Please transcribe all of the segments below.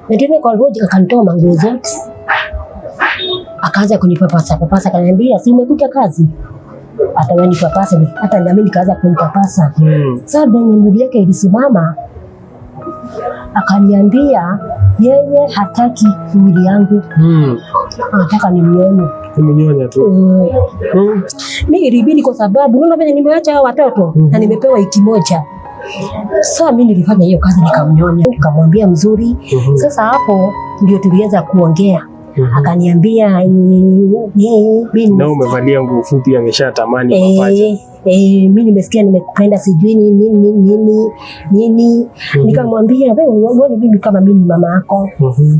Ndio kwa roho akanitoa manguo zote. Akaanza kunipapasa akaniambia si umekuja kazi. Hata wewe nipapasa hata na mimi nikaanza kunipapasa. Sasa mwili yake ilisimama. Akaniambia yeye hataki mwili yangu. Anataka nimnyonye. Kumnyonya tu. Mimi ilibidi kwa sababu unaona vile nimeacha hao watoto na nimepewa wiki moja. Sasa mimi nilifanya hiyo kazi nikamnyonya, nikamwambia mzuri. Sasa hapo ndio tulianza kuongea. Akaniambia mimi na umevalia nguo fupi ameshatamani mapacha. Mimi nimesikia nimekupenda sijui nini. Nikamwambia wewe mimi kama mimi mama yako.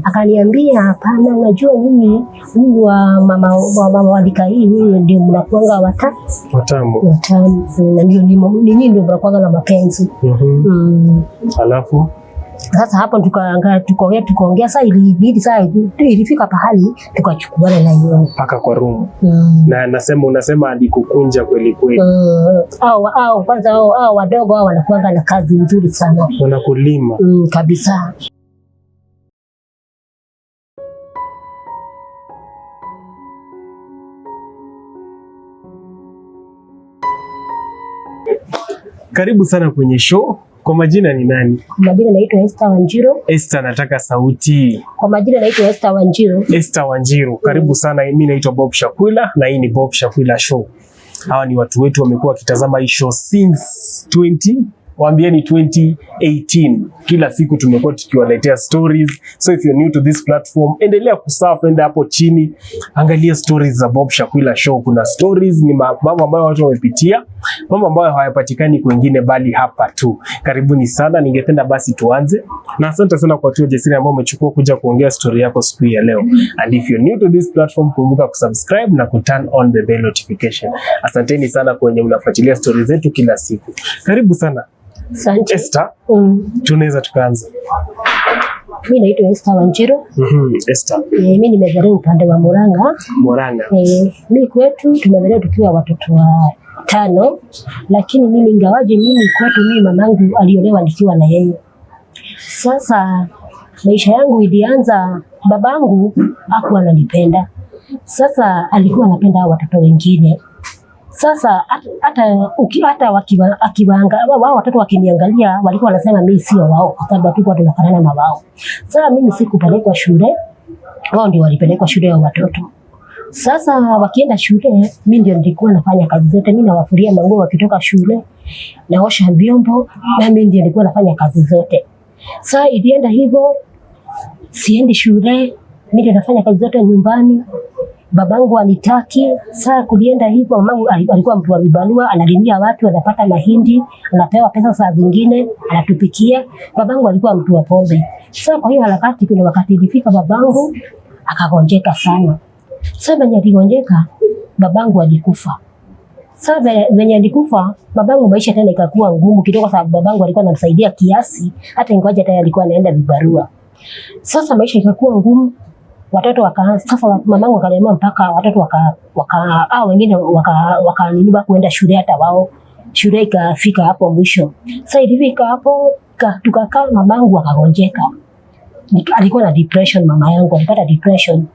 Akaniambia hapana, unajua nini Mungu wa mama walika hii ndio mnakuanga watamu. Na ndio nini ndio mnakuanga na mapenzi. Alafu sasa hapo tukaongea sasa ilibidi sasa ilifika pahali tukachukuana na yeye mpaka kwa room. Na unasema alikukunja kweli kweli. Kwanza wadogo wanakuanga na kazi nzuri sana. Wanakulima. Kabisa. Karibu sana kwenye show. Kwa majina ni nani? Kwa majina naitwa Esther Wanjiru. Esther, nataka sauti. Kwa majina naitwa Esther Wanjiru. Esther Wanjiru, karibu sana. Mimi naitwa Bob Shakwila na hii ni Bob Shakwila Show. Hawa ni watu wetu wamekuwa wakitazama hii show since 2018. Kila siku tumekuwa tukiwaletea stories. So if you're new to this platform, endelea kusurf, enda hapo chini, angalia stories za Bob Shakwila Show. Kuna stories ni mambo ambayo watu wamepitia, mambo ambayo hayapatikani kwingine bali hapa tu. Karibuni sana, ningependa basi tuanze. Na asante sana kwa watu wajasiri ambao umechukua kuja kuongea story yako siku ya leo. And if you're new to this platform, kumbuka kusubscribe na kuturn on the bell notification. Asanteni sana kwa wenye mnafuatilia stories zetu kila siku. Karibu sana. Asante. Esther, tunaweza tukaanza. Mimi naitwa Esther Wanjiru. Esther. Mimi nimezaliwa upande wa Murang'a. Mimi kwetu tumezaliwa tukiwa watoto wa 5, lakini mimi ingawaje mimi kwetu mimi mamangu aliolewa nikiwa na yeye. Sasa maisha yangu ilianza, babangu hakuwa ananipenda. Sasa alikuwa anapenda watoto wengine. Sasa hata wao watoto wakiniangalia walikuwa wanasema mimi sio wao kwa sababu tulikuwa tunafanana na wao. Sasa mimi sikupelekwa shule, wao ndio walipelekwa shule ya watoto. Sasa wakienda shule, mimi ndio nilikuwa nafanya kazi zote. Mimi nawafulia manguo wakitoka shule, naosha vyombo, na mimi ndio nilikuwa nafanya kazi zote. Sasa ilienda hivyo, siendi shule, mimi ndio nafanya kazi zote nyumbani. Babangu anitaki. Sasa kulienda hivyo, mamangu alikuwa mtu wa vibarua, analimia watu, anapata mahindi, anapewa pesa saa zingine, anatupikia. Babangu alikuwa mtu wa pombe. Sasa kwa hiyo harakati, kuna wakati ilifika babangu akagonjeka sana. Sasa venye aligonjeka, babangu alikufa. Sasa venye alikufa, babangu maisha tena ikakuwa ngumu kidogo sababu babangu alikuwa anamsaidia kiasi, hata ingawaje tayari alikuwa anaenda vibarua. Sasa maisha ikakuwa ngumu. Watoto sasa mamangu akalemewa mpaka watoto wengine wakaniba kuenda shule, hata wao shule ikafika hapo mwisho. Sasa ilifika hapo tukakaa, mamangu akagonjeka. Alikuwa na depression, mama yangu alipata depression.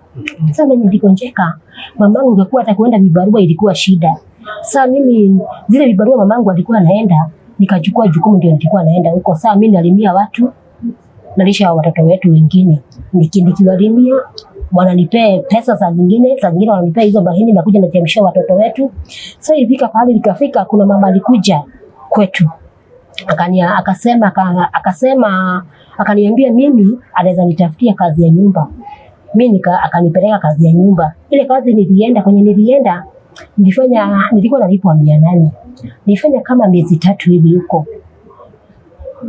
Sasa mimi niligonjeka, mamangu ingekuwa hata kuenda vibarua ilikuwa shida. Sasa mimi zile vibarua mamangu alikuwa anaenda, nikachukua jukumu ndio nilikuwa naenda huko. Sasa mimi nalimia watu, nalisha watoto wetu wengine. Nikiwalimia wananipea pesa, saa zingine wananipea hizo mahindi na kuja nachemshia watoto wetu. Sasa ilifika pale nikafika, kuna mama alikuja kwetu. Akaniambia mimi anaweza nitafutia kazi ya nyumba. Mimi akanipeleka kazi ya nyumba. Ile kazi nilienda nilikuwa nalipwa 800. Nilifanya kama miezi 3 hivi huko.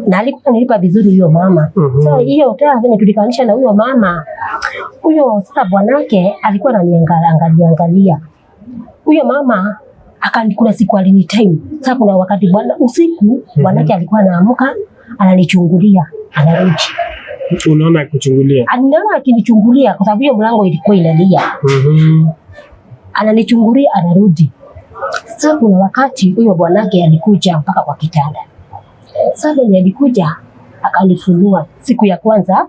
Na alikuwa nilipa vizuri huyo mama. Sasa hiyo tena venye tulikanisha na huyo mama, huyo sasa bwanake alikuwa ananiangalia. Huyo mama kuna siku alinitime. Sasa kuna wakati usiku bwanake alikuwa anaamka ananichungulia, anarudi. Unaona kuchungulia? Anaona akinichungulia kwa sababu hiyo mlango ilikuwa inalia. Ananichungulia, anarudi. Sasa kuna wakati huyo bwanake alikuja mpaka kwa kitanda. Sasa alikuja akanifunua siku ya kwanza.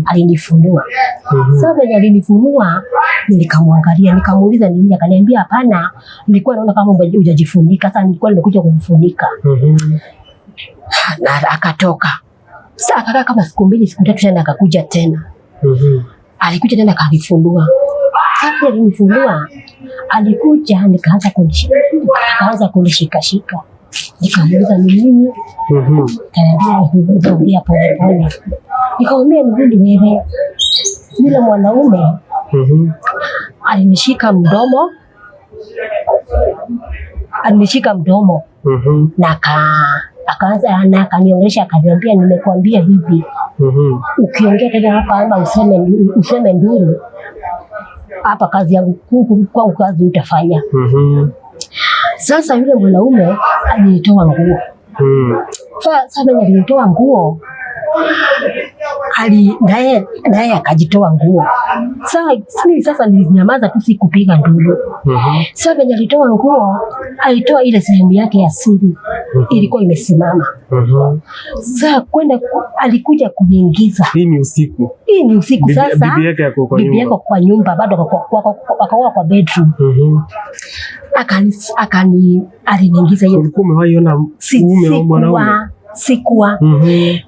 Alinifunua. Sasa venye alinifunua nilikamwangalia, nikamuuliza nini, akaniambia hapana, nilikuwa naona kama hujajifunika, sasa nilikuwa nimekuja kukufunika. Na akatoka. Sasa akakaa kama siku 2 siku 3 tena akakuja tena. Alikuja tena akanifunua. Sasa alinifunua, alikuja nikaanza kunishika. Nikamuuliza ni nini? Kaniambia pole pole. Nikamwambia ni nini wewe? Yule mwanaume alinishika mdomo. Na akaanza akaniongelesha, akaniambia nimekuambia hivi. Ukiongea tena hapa ama useme nduru hapa, kazi yangu kwa kazi utafanya. Sasa yule mwanaume alinitoa nguo. Sasa alinitoa nguo, naye akajitoa nguo. Sasa nilinyamaza tu, sikupiga nduru. Sasa venye alitoa nguo, alitoa ile sehemu yake ya siri ilikuwa imesimama. Sasa alikuja kuniingiza. Hii ni usiku. Sasa bibi yako kwa nyumba bado akaoa kwa bedroom. Aliniingiza hiyo. Ulikuwa umewaiona mume wa mwanaume? Sikuwa.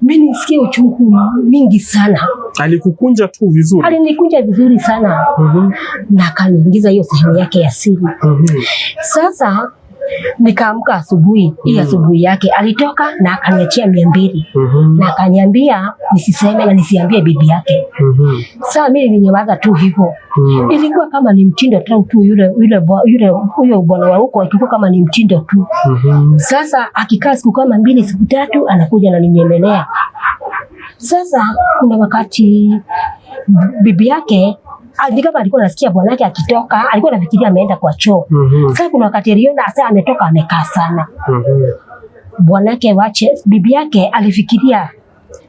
Mimi nisikia uchungu mingi sana. Alikukunja tu vizuri? Alinikunja vizuri sana. Na akaniingiza hiyo sehemu yake ya siri. Sasa nikaamka asubuhi, hii asubuhi yake alitoka na akaniachia 200. Na akaniambia nisiseme na nisiambie bibi yake. Sasa mimi nilinyamaza tu hivyo. Ilikuwa kama ni mtindo tu, yule bwana wa huko ilikuwa kama ni mtindo tu. Sasa akikaa siku kama 2 siku 3 anakuja na ninyemelea. Sasa kuna wakati bibi yake kama alikuwa anasikia bwana yake akitoka, alikuwa anafikiria ameenda kwa choo. Sasa kuna wakati aliona sasa ametoka amekaa sana. Bwana yake bibi yake alifikiria.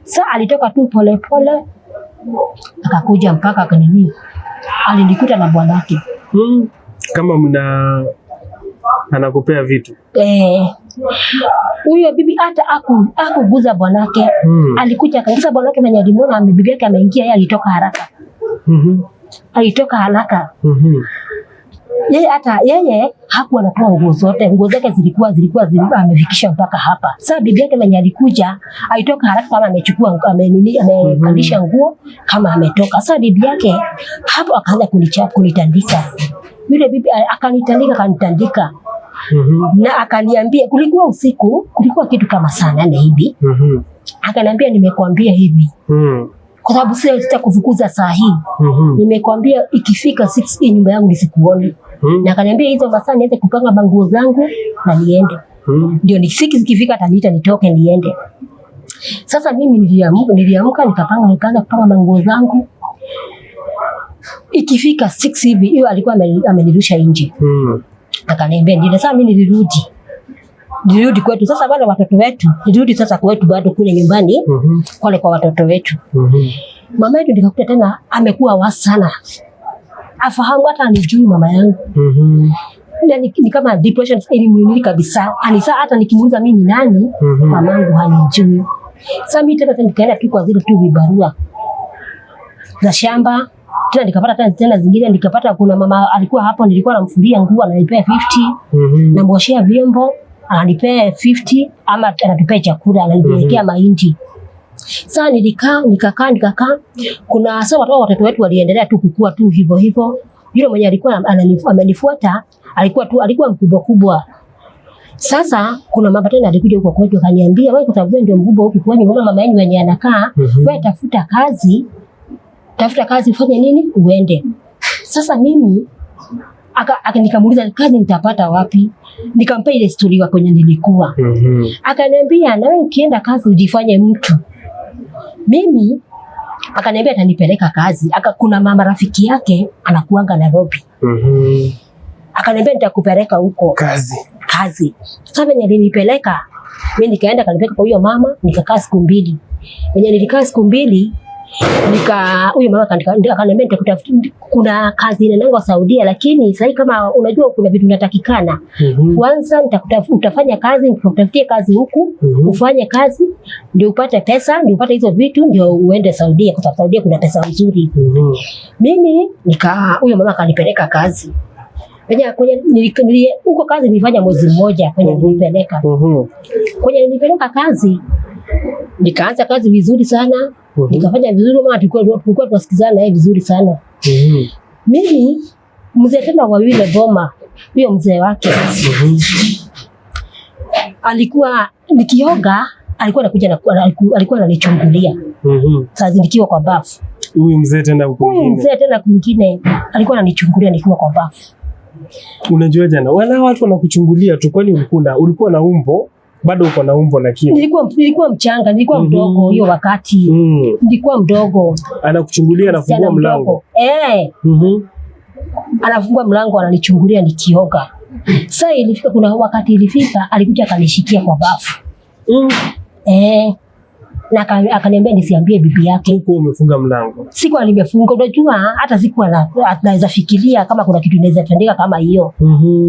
Sasa alitoka tu pole pole akakuja mpaka kanini. Alinikuta na bwana yake. Kama anakupea vitu. Huyo bibi hata akuguza bwana yake. Alikuja akaguza bwana yake, mwenye alimuona bibi yake ameingia, yeye alitoka haraka. Yeye hakuwa anatoa nguo zote. Nguo zake zilikuwa amefikisha mpaka hapa. Sasa bibi yake mwenye alikuja alitoka haraka kama amechukua amekalisha nguo kama ametoka. Sasa bibi yake hapo akaanza kunitandika. Yule bibi akanitandika. Na akaniambia, kulikuwa usiku, kulikuwa kitu kama saa 8 hivi. Akaniambia nimekuambia hivi. Kwa sababu sitakufukuza saa hii. Nimekuambia ikifika 6 nyumba yangu nisikuone. Na akaniambia hizo masaa nianze kupanga manguo zangu na niende. Ndio nikifika ataniita nitoke niende. Sasa mimi niliamka nikaanza kupanga manguo zangu. Ikifika 6 hivi, hiyo alikuwa amenirusha nje. Akaniambia ndio. Sasa mimi nilirudi kwetu. Sasa bado watoto wetu, nilirudi sasa kwetu bado kule nyumbani, kwa watoto wetu. Mama yetu nikakuta tena amekuwa wasi sana. Afahamu hata anijui mama yangu. Ni kama depression ilimwingia kabisa. Anisa hata nikimuuliza mimi ni nani, mamangu hanijui. Sasa mimi tena nikaenda tu kwa zile tu vibarua za shamba. Tena nikapata tena zingine, nikapata kuna mama alikuwa hapo, nilikuwa namfulia nguo ananipea 50, na mwoshea vyombo ananipea 50, ama anatupea chakula ananipelekea mahindi. Sasa nikakaa. Kuna sasa watoto wetu waliendelea tu kukua tu hivyo hivyo. Yule mwenye alikuwa amenifuata alikuwa mkubwa. Sasa kuna mama tena alikuja huko kwetu akaniambia, wewe kwa sababu ndio mkubwa huko kwani unaona mama yenu wenye anakaa, wewe tafuta kazi ufanye nini uende. Sasa mimi nikamuuliza kazi nitapata wapi? Nikampa ile story kwenye nilikuwa. Akaniambia na wewe ukienda kazi ujifanye mtu. Mimi akaniambia atanipeleka kazi. Kuna mama rafiki yake anakuanga Nairobi. Akaniambia nitakupeleka huko kazi. Sasa venye alinipeleka, mimi nikaenda kanipeleka kwa huyo mama, nikakaa siku 2. Venye nilikaa siku 2, huyo mama akaniambia nitakutafutia kuna kazi inaenda Saudia, lakini sasa kama unajua kuna vitu vinatakikana. Kwanza utafanya kazi, nikutafutie kazi huku, ufanye kazi ndio upate pesa, ndio upate hizo vitu ndio uende Saudia, kwa sababu Saudia kuna pesa nzuri. Mimi huyo mama akanipeleka kazi. Kwenye huko kazi nilifanya mwezi mmoja kwenye nilipeleka. Kwenye nilipeleka kazi nikaanza kazi vizuri sana. Nikafanya vizuri, mama tulikuwa tunasikizana naye vizuri sana. Mimi mzee tena wa yule boma, huyo mzee wake alikuwa nikioga, alikuwa anakuja alikuwa ananichungulia. Sasa nikiwa kwa bafu. Huyu mzee tena kwingine alikuwa ananichungulia nikiwa kwa bafu. Unajua jana wala watu wanakuchungulia tu, kwani ulikuwa na umbo? Bado uko na umbo lakini nilikuwa mchanga, nilikuwa mdogo hiyo wakati. Nilikuwa mdogo. Anakuchungulia, anafungua mlango. Anafungua mlango, ananichungulia nikioga. Sasa ilifika, kuna wakati ilifika alikuja akanishikia kwa bafu. Na akaniambia nisiambie bibi yake. Huko umefunga mlango? Sikuwa nimefunga, unajua hata sikuwa naweza fikiria kama kuna kitu inaweza tendeka kama hiyo.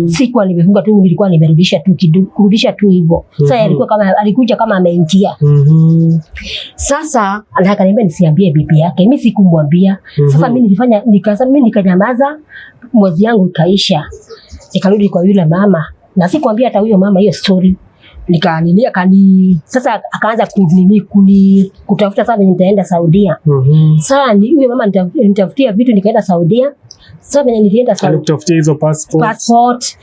Sikuwa nimefunga tu, nilikuwa nimerudisha tu kurudisha tu hivyo. Sasa alikuja kama ameingia. Sasa akaniambia nisiambie bibi yake. Mimi sikumwambia. Sasa mimi nikanyamaza, mwezi yangu ikaisha. Nikarudi kwa yule mama na sikwambia hata huyo mama hiyo story. Sasa akaanza kutafuta sana nitaenda Saudia. Sasa huyo mama nitafutia vitu nikaenda Saudia. Sasa venye nilienda Saudia alikutafutia hizo passport.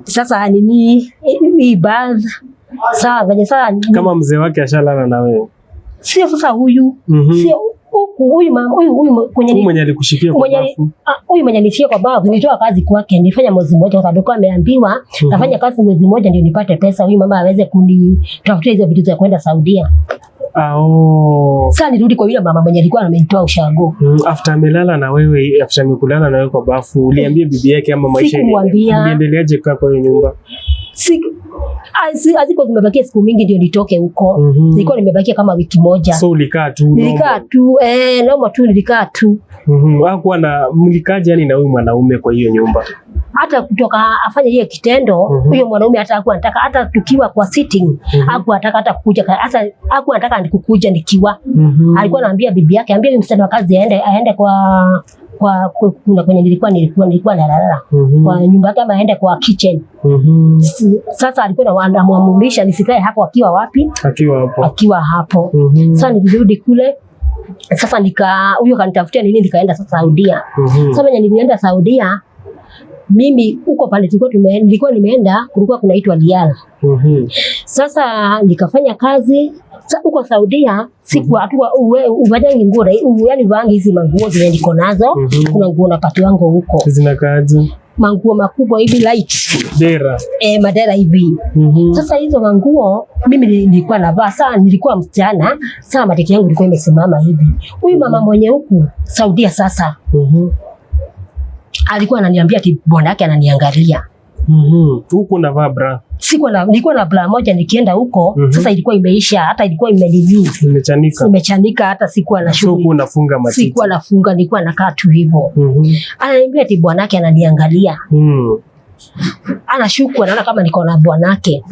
Sasa hii baadhi. Sasa kama mzee wake ashalala na wewe. Sio sasa huyu. Sio huyu mama, huyu mwenye alikushikia kwa bafu. Huyu mwenye nishikia kwa bafu nilitoa kazi kwake, nilifanya mwezi mmoja kwa sababu ameambiwa nafanya kazi mwezi mmoja ndio nipate pesa, huyu mama aweze kunitafutia hizo vitu za kwenda Saudia. Sasa nirudi kwa yule mama mwenye alikuwa amenitoa ushago. After amelala na wewe, after amekulala na wewe kwa bafu, uliambia bibi yake ama maisha iliendeleaje kwa hiyo nyumba? Aziko zimebakia siku mingi ndio nitoke huko. Nilikuwa nimebakia kama wiki moja. So ulikaa tu? Nilikaa tu, nilikaa tu. Hakuwa na mlikaje yani na huyu mwanaume kwa hiyo nyumba? Hata kutoka afanye hiyo kitendo, huyo mwanaume hata hakuwa anataka, hata tukiwa kwa sitting, hakuwa anataka hata kukuja, hata hakuwa anataka nikukuja nikiwa. Alikuwa anaambia bibi yake, ambia huyu msichana wa kazi aende kuna kwenye nilikuwa nalala. Kwa nyumba yake ama aende kwa kitchen. Sasa alikuwa anamwamurisha nisikae hapo akiwa wapi? Akiwa hapo. Sasa nilirudi kule. Sasa huyo kanitafutia nini nikaenda sasa Saudia. Sasa when nilienda Saudia, mimi huko pale nilikuwa nimeenda, kulikuwa kunaitwa Riyadh. Sasa nikafanya kazi huko Saudia. Siku hatua uvajangi nguo yani vangi hizi manguo zile niko nazo. Kuna nguo napati wangu huko zinakaaje, manguo makubwa hivi light dera madera hivi. Sasa hizo manguo mimi nilikuwa navaa. Sana nilikuwa msichana, sana mateke yangu ilikuwa imesimama hivi. Huyu mama mwenye huku Saudia sasa alikuwa ananiambia ati bwana yake ananiangalia. Huko navaa bra. Nilikuwa na bra moja nikienda huko. Sasa ilikuwa imeisha, hata ilikuwa imechanika, hata sikuwa na shughuli. Sio unafunga matiti. Sikuwa nafunga, nilikuwa nakaa tu hivyo. Ananiambia ati bwana yake ananiangalia. Anashuku anaona kama niko na bwana yake.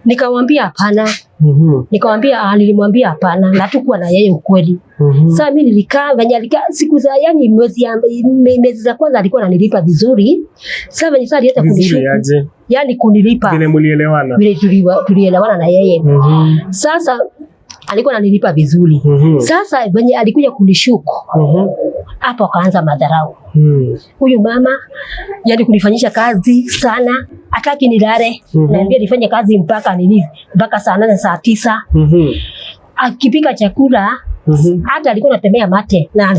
Nikamwambia hapana. Nilimwambia hapana, na tukuwa na yeye ukweli. Sasa mimi nilikaa siku za yani mwezi za kwanza alikuwa ananilipa vizuri. Sasa venye sasa alianza kunishuku. Yani kunilipa. Vile mlielewana. Vile tulielewana na yeye. Sasa alikuwa ananilipa vizuri. Sasa venye alikuja kunishuku. Hapo akaanza madharau. Huyu mama yani kunifanyisha kazi sana, hataki nilale. Naambia nifanye kazi mpaka saa 8 saa 9. Akipika chakula hata alikuwa anatembea mate na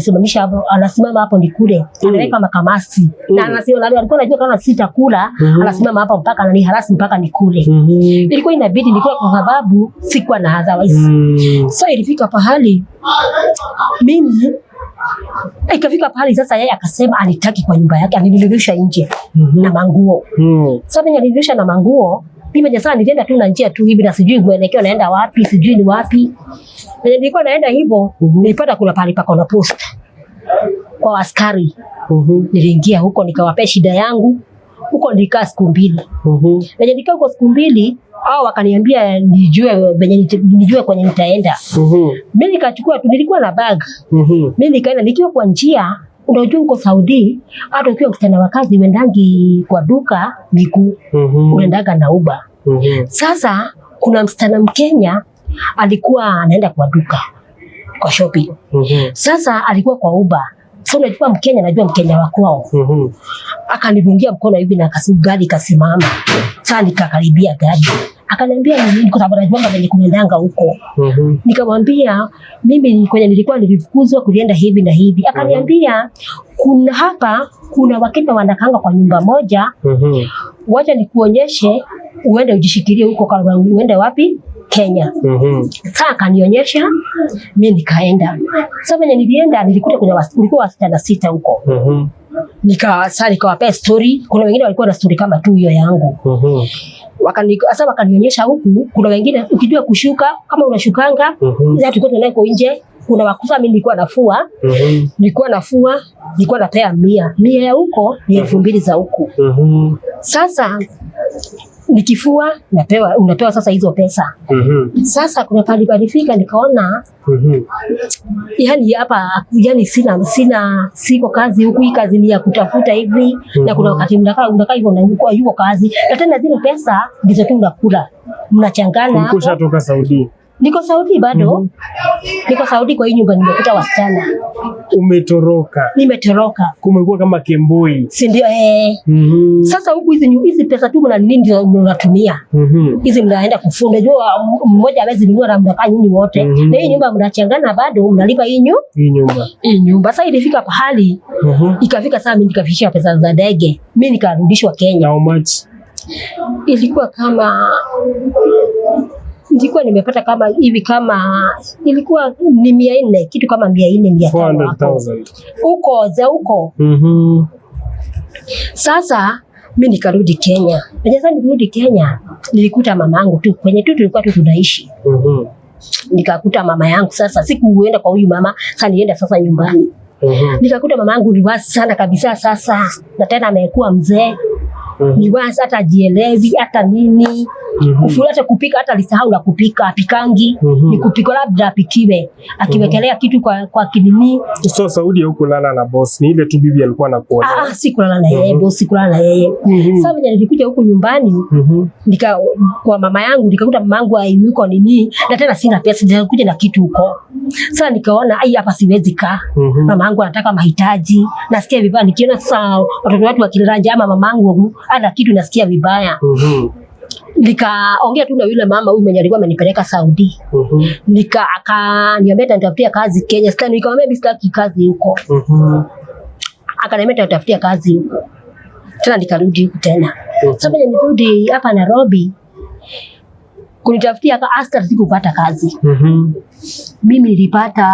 anasimama hapo nikule. Anaweka makamasi. Na alikuwa anajua kama sitakula, anasimama hapo mpaka ananiharasi mpaka nikule. Ilikuwa inabidi nikule kwa sababu sikuwa na otherwise. Sasa ilifika pahali mimi ikafika pahali sasa yeye akasema anitaki kwa nyumba yake, ananirudisha nje na manguo. Sasa mimi nilirudisha na manguo, Mimi sasa nilienda tu na njia tu hivi na sijui mwelekeo naenda wapi, sijui ni wapi. Nilikuwa naenda hivyo, nilipata kuna pale pako na posta kwa askari. Niliingia huko nikawapea shida yangu. Huko nilikaa siku 2. Nilikaa huko siku 2, hao wakaniambia nijue kwenye nitaenda. Mimi nikachukua tu, nilikuwa na bag. Mimi nikaenda nikiwa kwa njia. Unajua huko Saudi hata ukiwa msichana wa kazi uendangi kwa duka miguu, uendaga na Uber. Sasa kuna msichana Mkenya alikuwa anaenda kwa duka kwa shopping. Sasa alikuwa kwa Uber. Sasa unajua Mkenya, najua Mkenya wa kwao. Akanipungia mkono hivi na gari kasimama. Sasa nikakaribia gari. Akaniambia niko sababu najua venye kuendanga huko. Nikamwambia mimi kwenye nilifukuzwa kulienda hivi na hivi. Akaniambia kuna Wakenya wanakanga kwa nyumba moja. Wacha nikuonyeshe uende ujishikilie huko, kama uende wapi? Kenya. Sasa akanionyesha, mimi nikaenda. Sasa venye nilienda nilikuta kulikuwa wasichana 6 huko. Nikawapea story. Kuna wengine walikuwa na story kama tu hiyo yangu. Wakanionyesha huku kuna wengine ukijua kushuka kama unashukanga. Sasa tulikuwa tunako nje, kuna wakufa. Mimi nilikuwa nafua. Nilikuwa napea 100 ya huko ni 2000 za huku. Sasa nikifua unapewa sasa hizo pesa. Sasa kuna pale palifika nikaona yani hapa yani siko kazi huku, hii kazi ni ya kutafuta hivi. Na kuna wakati unakaa hivyo na yuko kazi, na tena zile pesa ndizo tu unakula, mnachangana hapo. Kutoka Saudi? Niko Saudi bado. Niko Saudi kwa hii nyumba nimekuta wasichana. Umetoroka? Nimetoroka. Kumekuwa kama kemboi. Si ndio? Sasa huku hizi pesa tu mna nini ndio mnatumia. Hizi mnaenda kufunda. Unajua mmoja hawezi nunua na mnakaa nyinyi wote. Na hii nyumba mnachangana bado mnalipa hii nyumba. Sasa ilifika pahali ikafika saa mimi nikafikisha pesa za ndege. Mimi nikarudishwa Kenya. How much? Ilikuwa nimepata kama hivi, kama ilikuwa ni 400, kitu kama 400 huko za huko. Sasa mimi nikarudi Kenya. Sasa nirudi Kenya nilikuta mamangu tu kwenye tulikuwa tu tunaishi. Nikakuta mama yangu. Sasa sikuenda kwa huyu mama, sasa nienda sasa nyumbani. Nikakuta mamangu ni wasi sana kabisa sasa, na tena amekuwa mzee. Ni wasi hata jielewi hata nini. Kufula hata kupika hata lisahau la kupika, apikangi. Ni kupika labda apikiwe, akiwekelea kitu kwa kinini. So Saudi huko lala na boss, ni ile tu bibi alikuwa anakuona? Si kulala na yeye, boss kulala na yeye. Sasa mimi nilikuja huko nyumbani, kwa mama yangu, nikakuta mama yangu yuko nini, na tena sina pesa, nilikuja na kitu huko. Sasa nikaona hapa siwezi kaa. Mama yangu anataka mahitaji, nasikia vibaya nikiona sasa watu wakilanja ama mama yangu ana kitu, nasikia vibaya. Nikaongea tu na yule mama huyu mwenye alikuwa amenipeleka Saudi. Akaniambia nitafutia kazi Kenya. Sasa nikamwambia sitaki kazi huko. Akaniambia nitafutia kazi huko. Tena nikarudi huko tena. Sasa nirudi hapa Nairobi kunitafutia askari, sikupata kazi. Mimi nilipata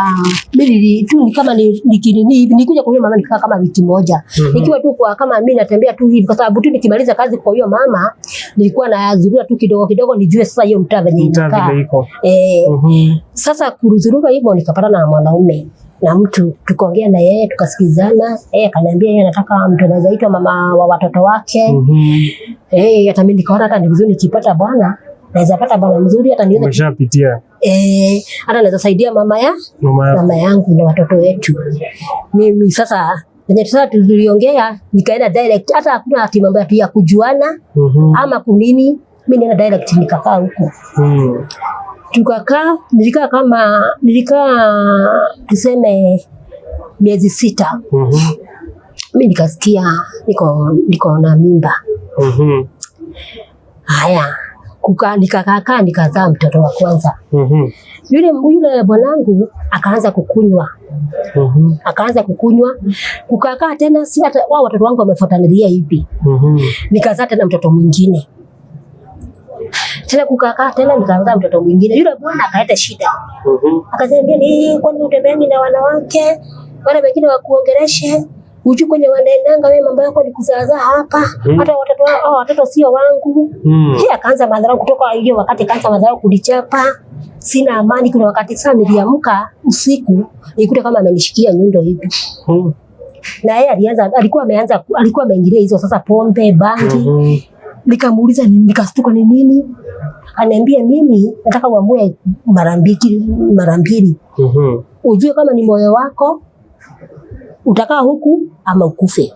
tu kama nikuja kwa mama, nikaa kama wiki moja. Nikiwa tu kwa kama mimi natembea tu hivi, kwa sababu tu nikimaliza kazi kwa hiyo mama nilikuwa nazurura tu kidogo nijue sasa hiyo mtaa venye inakaa. Sasa kuruzuruka hivyo nikapata na mwanaume na mtu, tukaongea na yeye tukasikizana. Akaniambia yeye anataka mtu anaitwa mama wa watoto wake. Hata mimi nikaona hata ni vizuri nikipata bwana naweza pata bwana mzuri, hata niweza umeshapitia. Hata naweza saidia mama yangu na watoto wetu. Mimi sasa venye sasa tuliongea, nikaenda direct, hata hakuna mambo ya kujuana ama kunini. Mimi nenda direct nikakaa huko. Tukakaa, nilikaa tuseme miezi 6. Mimi nikasikia niko na mimba. Haya, nikakaa nikazaa mtoto wa kwanza. Yule bwanangu akaanza kukunywa. Kukakaa tena, si hata wao watoto wangu wamefuatanilia hivi. Nikazaa tena mtoto mwingine. Tena kukakaa tena nikazaa mtoto mwingine. Yule bwana akaleta shida. Akasema ni kwani utembeani na wanawake? Wale wengine wakuongeleshe. Ujui kwenye wanaendanga wewe mambo yako ni kuzaza hapa. Hata watoto sio wangu. Akaanza madharau kutoka hiyo wakati akaanza madharau kulichapa. Sina amani. Kuna wakati sana niliamka usiku nikuta kama amenishikia nyundo hivi. Na yeye alikuwa ameingilia hizo sasa pombe, bangi. Nikamuuliza nikastuka ni nini? Ananiambia mimi nataka uamue mara mbili. Ujue kama ni moyo wako utakaa huku ama ukufe.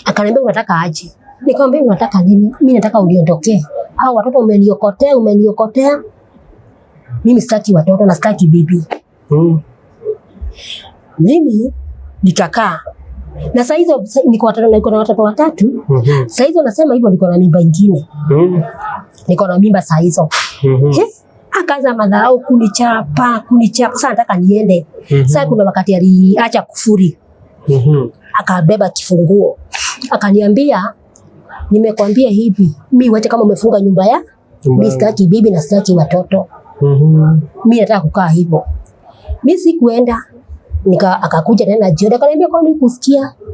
Akaniambia unataka aje? Nikamwambia unataka nini? Mimi nataka uniondokee. Hao watoto umeniokotea. Mimi sitaki watoto na sitaki bibi. Mimi nikakaa. Na sasa hizo niko na watoto watatu. Sasa hizo nasema hivyo niko na mimba nyingine. Niko na mimba sasa hizo. Akaanza madharau kunichapa. Sasa nataka niende. Sasa kuna wakati aliacha kufuri. Akabeba kifunguo. Akaniambia nimekwambia hivi, mimi wote kama umefunga nyumba ya, mimi sitaki bibi na sitaki watoto. Mimi nataka kukaa hivyo. Mimi sikuenda. Akakuja tena jioni akaniambia kwa nini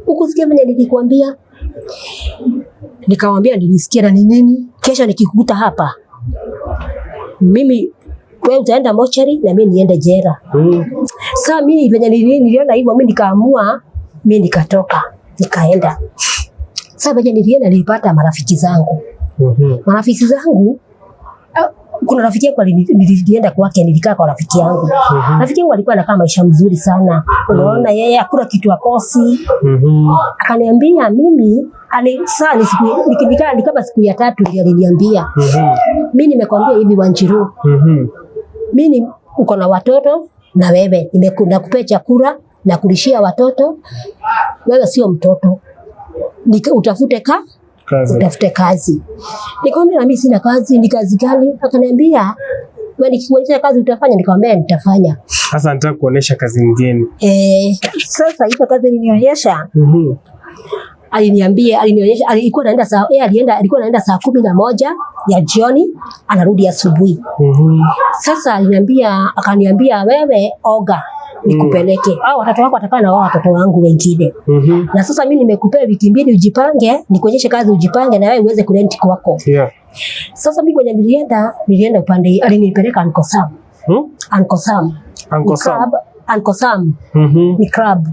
ukusikia vile nilikwambia? Nikamwambia nilisikia na ni nini? Kesho nikikukuta hapa mimi wewe utaenda mochari na mimi niende jela. Sasa mimi venye niliona hivyo mimi nikaamua mimi nikatoka nikaenda. Sasa venye nilienda nilipata marafiki zangu. Marafiki zangu kuna rafiki yangu nilienda kwake, nilikaa kwa rafiki yangu. Rafiki yangu alikuwa anakaa maisha mzuri sana. Unaona yeye hakuna kitu akosi. Akaniambia mimi kama siku ya 3 ndio aliniambia. Mimi nimekwambia hivi Wanjiru. Mimi uko na watoto na wewe nimekupea chakula na kulishia watoto. Wewe sio mtoto. Utafute kazi. Nikamwambia mimi sina kazi. Ni kazi gani? Akaniambia wewe nikikuonyesha kazi utafanya. Nikamwambia nitafanya. Sasa nataka kuonesha kazi nyingine. Sasa hiyo kazi alinionyesha. Alinionyesha alikuwa anaenda alikuwa anaenda saa 11 ya jioni anarudi asubuhi. Sasa akaniambia wewe oga nikupeleke. Watoto wako watakaa na watoto wangu wengine. Na sasa mimi nimekupea wiki 2 ujipange, nikuonyeshe kazi ujipange na wewe uweze kurenti kwako. Sasa mimi kwenye nilienda upande alinipeleka Uncle Sam. Ni club.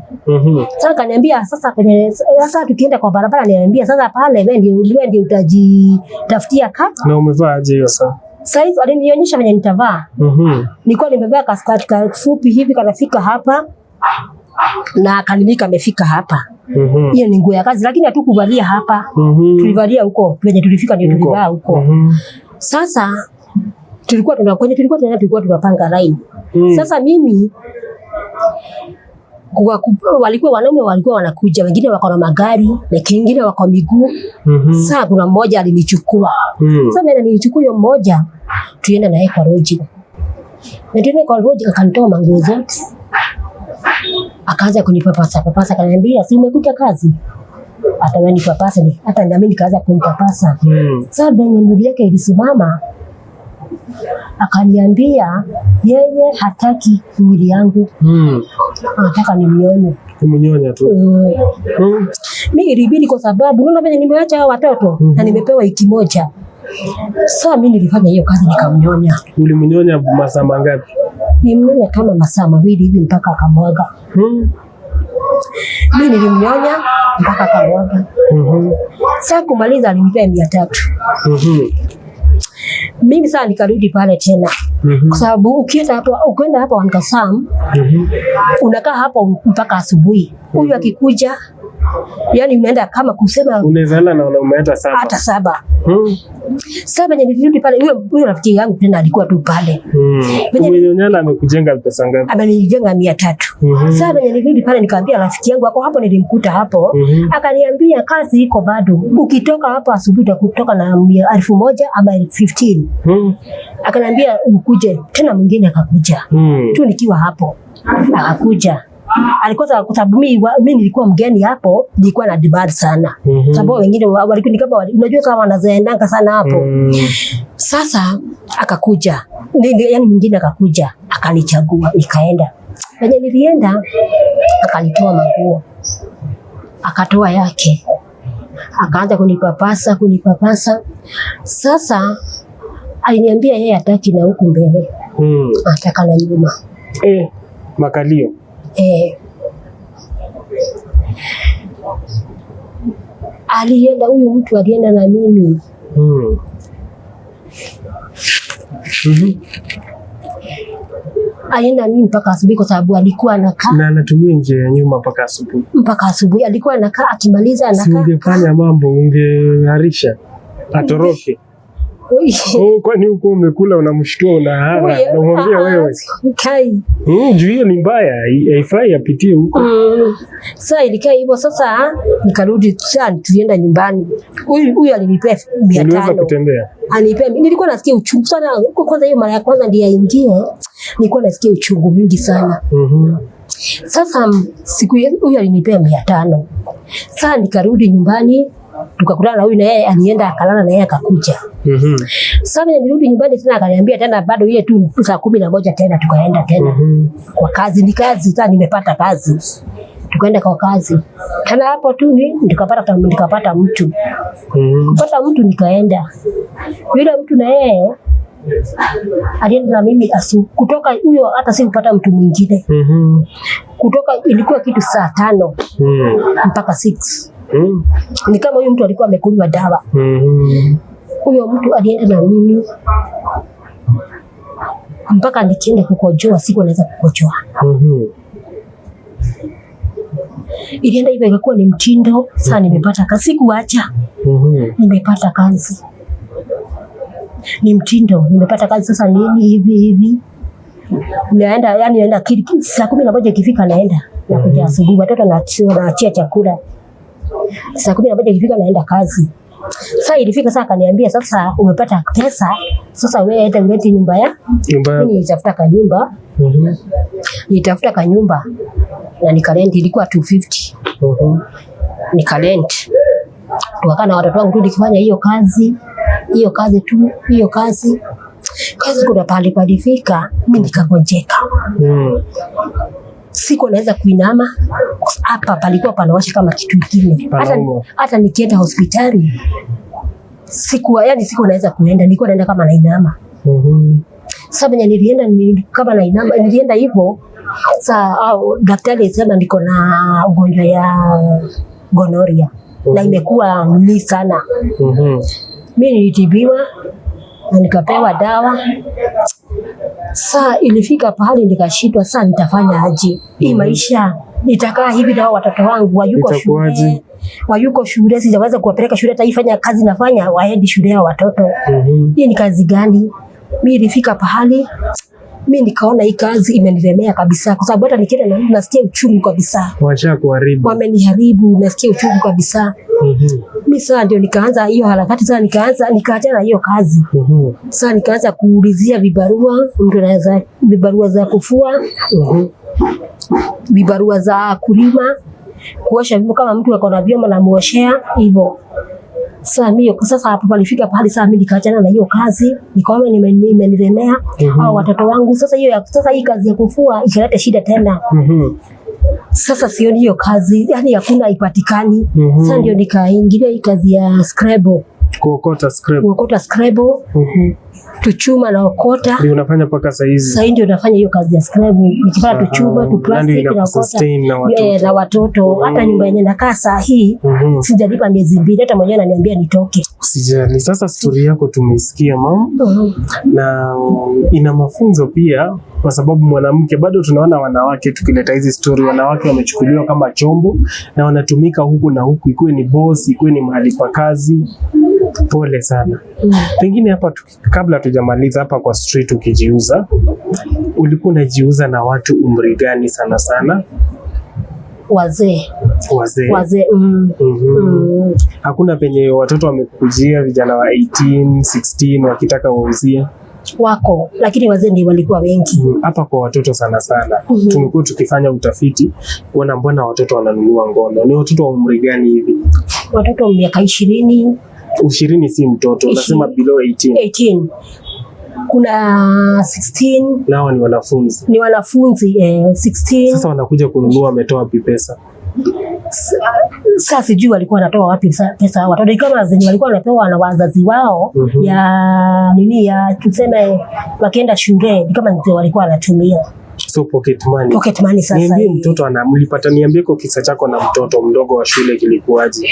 Sasa kaniambia sasa tukienda kwa barabara niambia sasa pale wewe ndio utajitafutia kazi. Na umevaa aje hiyo sasa? Sasa alinionyesha venye nitavaa. Nilikuwa nimebeba kaskati fupi hivi kanafika hapa na kanimika amefika hapa. Hiyo ni nguo ya kazi lakini hatukuvalia hapa. Tulivalia huko venye tulifika ndio tulivaa huko. Sasa tulikuwa tunapanga line. Sasa mimi wanaume walikuwa wanakuja, wengine wako na magari, wengine wako miguu. Sasa kuna mmoja alinichukua. Sasa mimi nilichukua yule mmoja, tuenda naye kwa lodge. Ndio kwa lodge akanitoa manguo zote. Akaanza kunipapasa, akaniambia si umekuja kazi? Hata wewe nipapasa ni hata na mimi nikaanza kumpapasa. Sasa mwili yake ilisimama. Akaniambia yeye hataki mwili yangu. Anataka nimnyonye. Kumnyonya tu. Mimi ilibidi kwa sababu unaona vile nimeacha watoto na nimepewa wiki 1. Sasa mimi nilifanya hiyo kazi nikamnyonya. Ulimnyonya masaa mangapi? Nimnyonya kama masaa 2 hivi mpaka akamwaga. Mimi nilimnyonya mpaka akamwaga. Sasa kumaliza alinipea 300. Mimi sasa nikarudi pale tena. Kwa sababu ukienda hapo Uncle Sam, unakaa hapo mpaka asubuhi. Huyu akikuja, yani unaenda kama kusema unaweza na umeenda 7. Hata 7. Sasa venye nilirudi pale huyo rafiki yangu tena alikuwa tu pale. Umenyonyana amekujenga pesa ngapi? Amenijenga 300. Sasa venye nilirudi pale nikamwambia rafiki yangu hapo nilimkuta hapo. Akaniambia kazi iko bado. Ukitoka hapo asubuhi utakutoka na 1000 ama 15. Akaniambia ukuje tena mwingine akakuja. Tu nikiwa hapo. Akakuja. Alikosa kwa sababu mimi nilikuwa mgeni hapo, nilikuwa na demand sana. Sababu wengine walikuwa ni kama unajua kama wanazoendanga sana hapo. Sasa akakuja. Yaani mwingine akakuja, akanichagua, nikaenda. Wenye nilienda akanitoa manguo. akatoa yake, akaanza kunipapasa. Sasa aliniambia yeye hataki na huku mbele, ataka na nyuma. Makalio. Alienda huyu mtu, alienda na mimi. Alienda mimi mpaka asubuhi kwa sababu alikuwa anakaa. Na anatumia njia ya nyuma mpaka asubuhi. Mpaka asubuhi alikuwa anakaa, akimaliza anakaa. Si ungefanya mambo, ungeharisha atoroke. Kwani huko umekula unamshtua unahara, unamwambia wewe. Kai. Juu hiyo ni mbaya, haifai apitie huko. Sasa ilikaa hivyo, sasa nikarudi sana, tulienda nyumbani. Huyu alinipea 500. Uliweza kutembea? Anipea, nilikuwa nasikia uchungu sana. Kwanza hiyo mara ya kwanza ndiye aingie, nilikuwa nasikia uchungu mingi sana. Sasa siku huyu alinipea 500. Sasa nikarudi nyumbani, tukakutana na huyu, na yeye alienda akalala, na yeye akakuja. Sasa nilirudi nyumbani tena, akaniambia tena bado ile tu saa 11 tena tukaenda tena kwa kazi. Ni kazi sasa, nimepata kazi, tukaenda kwa kazi tena. Hapo tu nikapata mtu kupata mtu, nikaenda yule mtu, na yeye alienda na mimi kutoka huyo, hata si kupata mtu mwingine kutoka, ilikuwa kitu saa 5 mpaka 6. Ni kama huyo mtu alikuwa amekunywa dawa. Huyo mtu alienda na mimi mpaka nikienda kukojoa, siku naweza kukojoa. Ilienda hivyo, ikakuwa ni mtindo. Sasa nimepata kazi, sikuacha. Nimepata kazi, ni mtindo, nimepata kazi. Sasa nini hivi naenda saa 11 ikifika, naenda nakuja asubuhi, watoto naachia chakula. Saa 11 ikifika, naenda kazi. Sasa ilifika saa akaniambia, sasa umepata pesa, sasa wewe enda ulete nyumba ya. Mimi nitafuta kanyumba. Nitafuta kanyumba na nikarent, ilikuwa 250. Nikarent. Tukakaa na watoto wangu tu nikifanya hiyo kazi. Kuna pale palifika, mimi nikagonjeka. Siku naweza kuinama, hapa palikuwa panawasha kama kitu kingine. Hata nikienda hospitali siku naweza kuenda, nilikuwa naenda kama nainama. Sasa nilienda kama nainama, nilienda hivyo. Sasa daktari alisema niko na ugonjwa ya gonorrhea na imekuwa mli sana. Mimi nilitibiwa na nikapewa dawa. Sasa ilifika pahali nikashindwa, sasa nitafanya aje? Hii maisha nitakaa hivi na watoto wangu wayuko shule, sijaweza kuwapeleka shule, hata ifanya kazi nafanya waendi shule ya watoto. Hii ni kazi gani? Mimi ilifika pahali mimi nikaona hii kazi imenilemea kabisa, kwa sababu hata nikienda nasikia uchungu kabisa. Wameniharibu, nasikia uchungu kabisa. Mimi sasa ndio nikaanza hiyo harakati, sasa nikaachana na hiyo kazi. Sasa nikaanza kuulizia vibarua za kufua, vibarua za kulima, kuosha vyombo, kama mtu ako na vyombo na muoshea hivyo. Sasa hapo palifika pahali sasa mimi nikaachana na hiyo kazi, nikaona imenilemea au watoto wangu. Sasa hii kazi ya kufua ikaleta shida tena. Sasa sioni hiyo kazi, yani hakuna, haipatikani. Sasa ndio nikaingilia hii kazi ya Scrabble. Kuokota Scrabble. Tuchuma na okota. Ndio unafanya mpaka saa hizi. Sasa ndio nafanya hiyo kazi ya Scrabble. Nikipata tuchuma, tu plastic na okota. Na watoto. Hata nyumba yenyewe nakaa saa hii sijalipa miezi 2, hata mwenyewe ananiambia nitoke. Usijali. Sasa story yako tumesikia mama. Na ina mafunzo pia, kwa sababu mwanamke, bado tunaona wanawake tukileta hizi story, wanawake wamechukuliwa kama chombo na wanatumika huku na huku, ikuwe ni boss, ikuwe ni mahali pa kazi. Pole sana. Pengine hapa kabla tujamaliza hapa kwa street, ukijiuza, ulikuwa unajiuza na watu umri gani sana sana? Wazee. Hakuna penye watoto wamekujia, vijana wa 18, 16 wakitaka wauzie? Wako, lakini wazee ndio walikuwa wengi. Hapa kwa watoto sana sana. Tumekuwa tukifanya utafiti kuona mbona watoto wananunua ngono. Ni watoto wa umri gani hivi? Watoto wa miaka 20. 20 si mtoto, unasema below 18. Kuna 16. Nao ni wanafunzi. 16. Sasa wanakuja kununua, wametoa wapi pesa? Sasa sijui walikuwa wanatoa wapi pesa watoto kama zenye walikuwa wanapewa na wazazi wao ya nini ya tuseme wakienda shule kama ndio walikuwa wanatumia. So pocket money. Pocket money sasa. Niambie mtoto mlipata, niambie kwa kisa chako na mtoto mdogo wa shule kilikuwaje?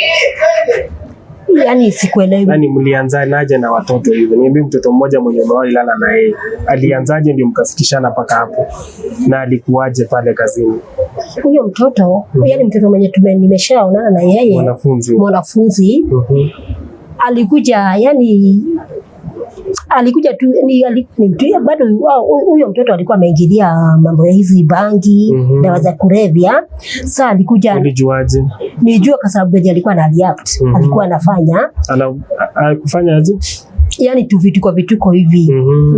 Yaani sikuelewi. Yaani mlianzaje na watoto hivyo? Niambie mtoto mmoja mwenye umewahi lala na yeye. Alianzaje ndio mkafikishana mpaka hapo? Na alikuwaje pale kazini? Huyo mtoto, yaani mtoto mwenye nimeshaonana na yeye. Mwanafunzi. Alikuja yani alikuja tu ni bado huyo mtoto alikuwa ameingilia mambo ya hizi bangi dawa za kulevya. Sasa alikuja. Ulijuaje? Nilijua kwa sababu yeye alikuwa na react. Alikuwa anafanya kufanya aje? Yani tu vituko hivi.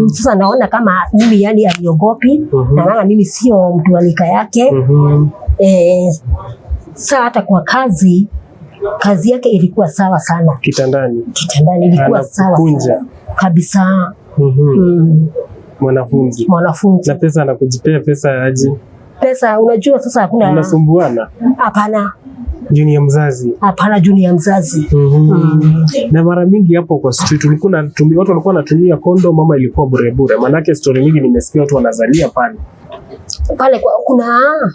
Sasa naona kama mimi yani aliogopi na maana mimi sio mtu wa lika yake. Sasa hata kwa kazi yake ilikuwa sawa sana. Kitandani ilikuwa sawa sana kabisa. Mwanafunzi. Na pesa anakujipea pesa aje? Pesa unajua sasa hakuna. Unasumbuana? Hapana. Junior mzazi? Hapana, junior mzazi. Na mara mingi hapo kwa street watu walikuwa wanatumia kondo, mama ilikuwa bure. Manake story mingi nimesikia watu wanazalia pale.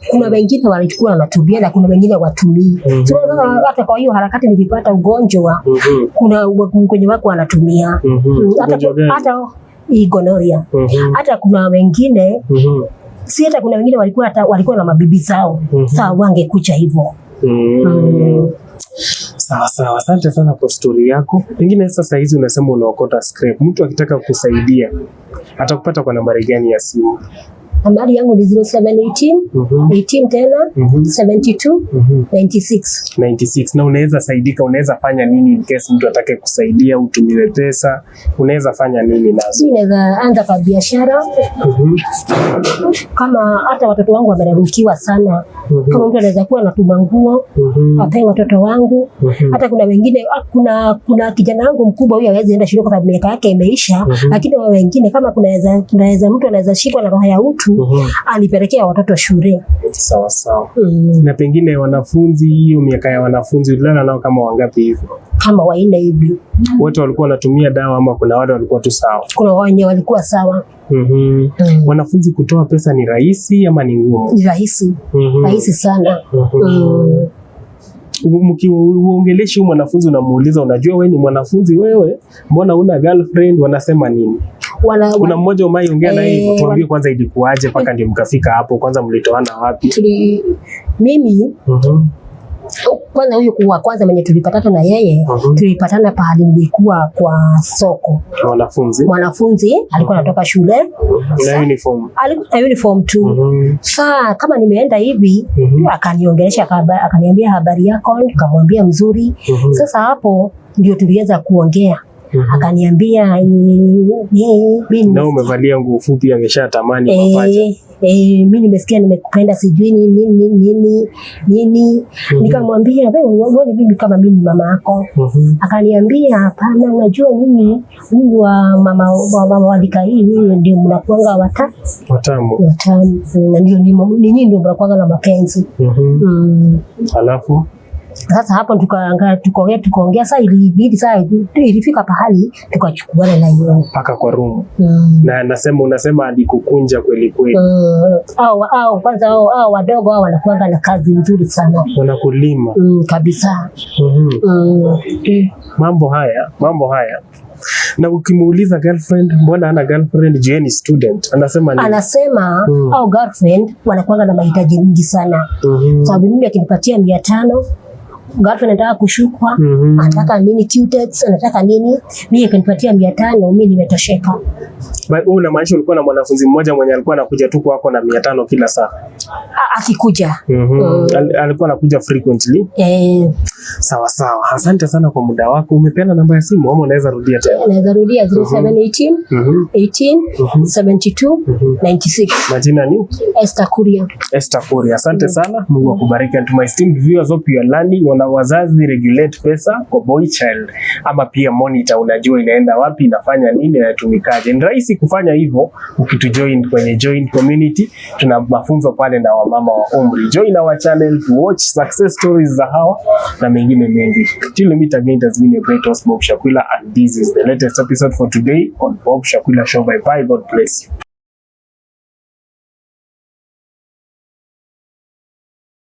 Kuna wengine walikuwa wanatumia na kuna wengine watumii. Hata kwa hiyo harakati nilipata ugonjwa, kuna kwenye wako wanatumia. Hata gonorrhea. Hata kuna wengine kuna wengine walikuwa na mabibi zao. Sasa wangekucha hivyo. Sawa, asante sana kwa story yako. Pengine sasa hizi unasema unaokota scrap. Mtu akitaka kukusaidia atakupata kwa nambari gani ya simu? Nambari yangu ni 0718 18 tena 72 96. Na unaweza saidika, unaweza fanya nini in case mtu atake kusaidia utumiwe pesa? Unaweza fanya nini nazo? Mimi naweza anza kwa biashara. Kama hata watoto wangu wamerukiwa sana. Kama mtu anaweza kuwa anatuma nguo ape watoto wangu. Hata kuna wengine kuna kijana wangu mkubwa huyu hawezi enda shule kwa sababu miaka yake imeisha. Lakini wengine kama kunaweza mtu anaweza shikwa na roho ya utu alipelekea watoto shule. Sawa. Na pengine wanafunzi, hiyo miaka ya wanafunzi ulilala nao kama wangapi hivi? Kama 4 hivi. Wote walikuwa wanatumia dawa ama kuna wale walikuwa tu sawa? Kuna wenye walikuwa sawa. Wanafunzi kutoa pesa ni rahisi ama ni ngumu? Ni rahisi. Rahisi sana. Uongeleshe mwanafunzi, unamuuliza, unajua wewe ni mwanafunzi wewe, mbona una girlfriend? Wanasema nini? Kuna mmoja umeongea naye, tuambie kwanza ilikuaje mpaka ndio mkafika hapo, kwanza mlitoana wapi? Mimi kwanza huyu kwa kwanza mwenye tulipatana na yeye, tulipatana pahali nilikuwa kwa soko. Mwanafunzi alikuwa anatoka shule na uniform. Alikuwa uniform tu. Sasa kama nimeenda hivi akaniongelesha, akaniambia habari yako, nikamwambia mzuri. Sasa hapo ndio tulianza kuongea. Akaniambia na umevalia nguo fupi, ameshatamani mapacha. Mimi nimesikia nimekupenda sijui nini. Nikamwambia wewe mimi kama mimi mama yako. Akaniambia hapana, unajua nini, huyu wa mama walika hii ndio mnakuanga watamu. Na ndio nini ndio mnakuanga na mapenzi. Alafu sasa hapo tukaongea sasa, ilibidi sasa ilifika pahali tukachukuana na yeye mpaka kwa room. Na unasema alikukunja kweli? Kwanza wadogo wanakuanga na kazi nzuri sana, wanakulima kabisa. Mambo haya na ukimuuliza girlfriend, mbona ana girlfriend? Je, ni student? Anasema nini? Anasema girlfriend wanakuanga na mahitaji mingi sana. Sababu mimi akinipatia 500, girlfriend anataka kushukwa, anataka nini, cutex, anataka nini, mimi akinipatia 500 mimi nimetosheka. Una maanisha ulikuwa na mwanafunzi mmoja mwenye alikuwa anakuja tu kwako na 500 kila saa? Akikuja. Alikuwa anakuja frequently? Sawa sawa. Asante sana kwa muda wako. Umepeana namba ya simu ama unaweza rudia tena? Naweza rudia 0718 18 72 96. Majina ni Esther Kuria. Esther Kuria. Asante sana. Mungu akubariki. And to my esteemed viewers, hope you are learning. Wana wazazi regulate pesa kwa boy child, ama pia monitor, unajua inaenda wapi, inafanya nini, inatumikaje. Ni rahisi kufanya hivyo ukitujoin kwenye join community. Tuna mafunzo pale na wamama wa umri. Join our channel to watch success stories za hawa na mengine mengi. Till we meet again, it has been a great host, Bob Shakwila, and this is the latest episode for today on Bob Shakwila Show. Bye bye. God bless you.